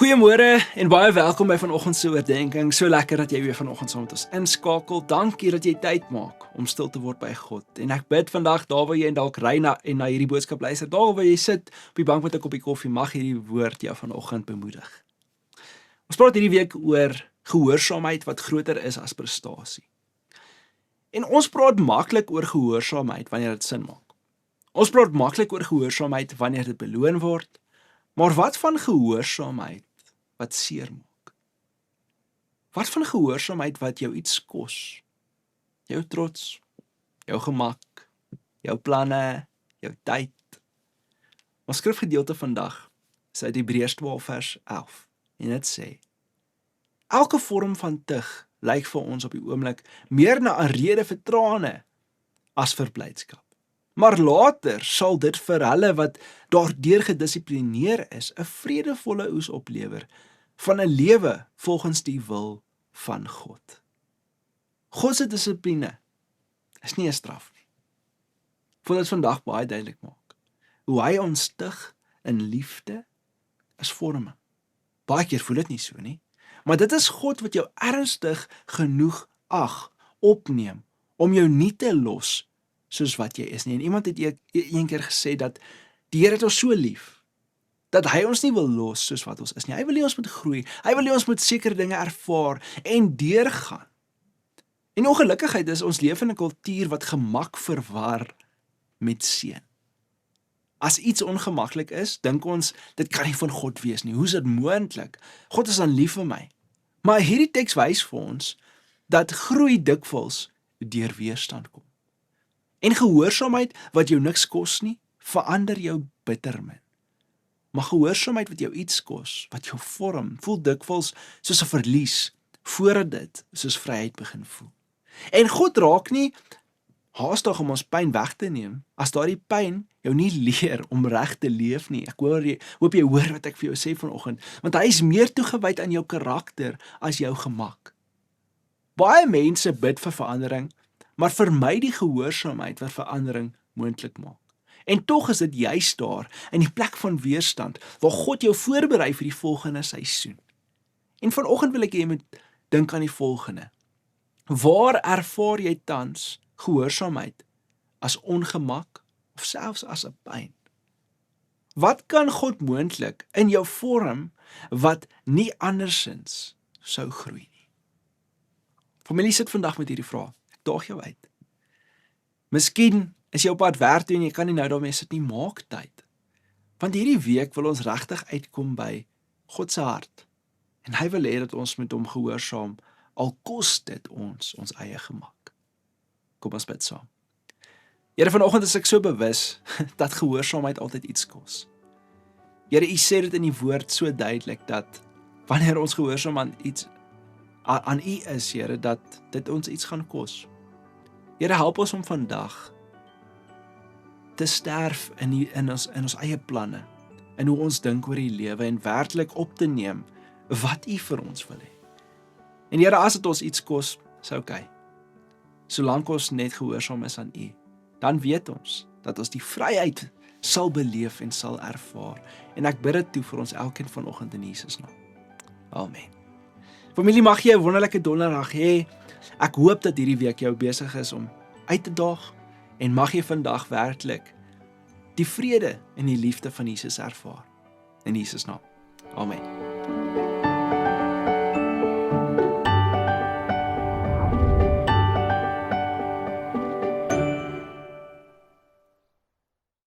Goeiemôre en baie welkom by vanoggend se oordeenking. So lekker dat jy weer vanoggend saam met ons inskakel. Dankie dat jy tyd maak om stil te word by God. En ek bid vandag daar waar jy dalk ry na hierdie boodskap luister, daar waar jy sit op die bank met 'n koppie koffie, mag hierdie woord jou vanoggend bemoedig. Ons praat hierdie week oor gehoorsaamheid wat groter is as prestasie. En ons praat maklik oor gehoorsaamheid wanneer dit sin maak. Ons praat maklik oor gehoorsaamheid wanneer dit beloon word. Maar wat van gehoorsaamheid wat seer maak? Wat van gehoorsaamheid wat jou iets kos? Jou trots, jou gemak, jou planne, jou tyd. Ons skrifgedeelte vandag is uit Hebreërs 12 vers 11 en dit sê: elke vorm van tug lyk vir ons op die oomblik meer na 'n rede vir trane as vir blydskap. Maar later sal dit vir hulle wat daardeur gedissiplineer is, 'n vredevolle oes oplewer van 'n lewe volgens die wil van God. God se dissipline is nie 'n straf nie. Ek wil dit vandag baie duidelik maak. Hoe hy ons stig in liefde is vorming. Baie keer voel dit nie so nie, maar dit is God wat jou ernstig genoeg opneem om jou nie te los soos wat jy is nie. En iemand het een keer gesê dat die Here het ons so lief, dat hy ons nie wil los soos wat ons is nie. Hy wil hê ons moet groei, hy wil hê ons moet sekere dinge ervaar en deurgaan. En ongelukkigheid is ons leef in 'n kultuur wat gemak verwar met seën. As iets ongemaklik is, dink ons, dit kan nie van God wees nie. Hoe is dit moontlik? God is dan lief vir my. Maar hierdie teks wys vir ons dat groei dikwels deur weerstand kom. En gehoorsaamheid wat jou niks kos nie, verander jou bittermin. Maar gehoorsaamheid wat jou iets kos, wat jou vorm, voel dikwels soos 'n verlies, voordat dit soos vryheid begin voel. En God raak nie haastig om ons pyn weg te neem, as daardie pyn jou nie leer om reg te leef nie. Ek hoop jy hoor wat ek vir jou sê vanoggend, want hy is meer toegewyd aan jou karakter as jou gemak. Baie mense bid vir verandering, maar vermy die gehoorsaamheid wat verandering moontlik maak. En tog is dit juist daar, in die plek van weerstand, waar God jou voorberei vir die volgende seisoen. En vanoggend wil ek hê jy moet dink aan die volgende. Waar ervaar jy tans gehoorsaamheid as ongemak of selfs as 'n pyn? Wat kan God moontlik in jou vorm wat nie andersins sou groei nie? Familie sit vandag met hierdie vraag. Ek daag jou uit. Miskien is jy op pad werk toe en jy kan nie nou daarmee sit nie, maak tyd. Want hierdie week wil ons regtig uitkom by God se hart. En hy wil hê dat ons met hom gehoorsaam, al kos dit ons eie gemak. Kom ons bid saam. Here, vanoggend is ek so bewus dat gehoorsaamheid altyd iets kos. Here, U sê dit in die woord so duidelik dat wanneer ons gehoorsaam aan U is, Here, dat dit ons iets gaan kos. Here, help ons om vandag te sterf in ons eie planne, in hoe ons dink oor die lewe en werklik op te neem wat U vir ons wil hê. En Here, as dit ons iets kos, is okay. Solank ons net gehoorsaam is aan U, dan weet ons dat ons die vryheid sal beleef en sal ervaar. En ek bid dit toe vir ons elkeen vanoggend in Jesus naam. Amen. Familie, mag jy 'n wonderlike donderdag hê. Ek hoop dat hierdie week jou besig is om uit te daag en mag jy vandag werklik die vrede en die liefde van Jesus ervaar. In Jesus naam. Amen.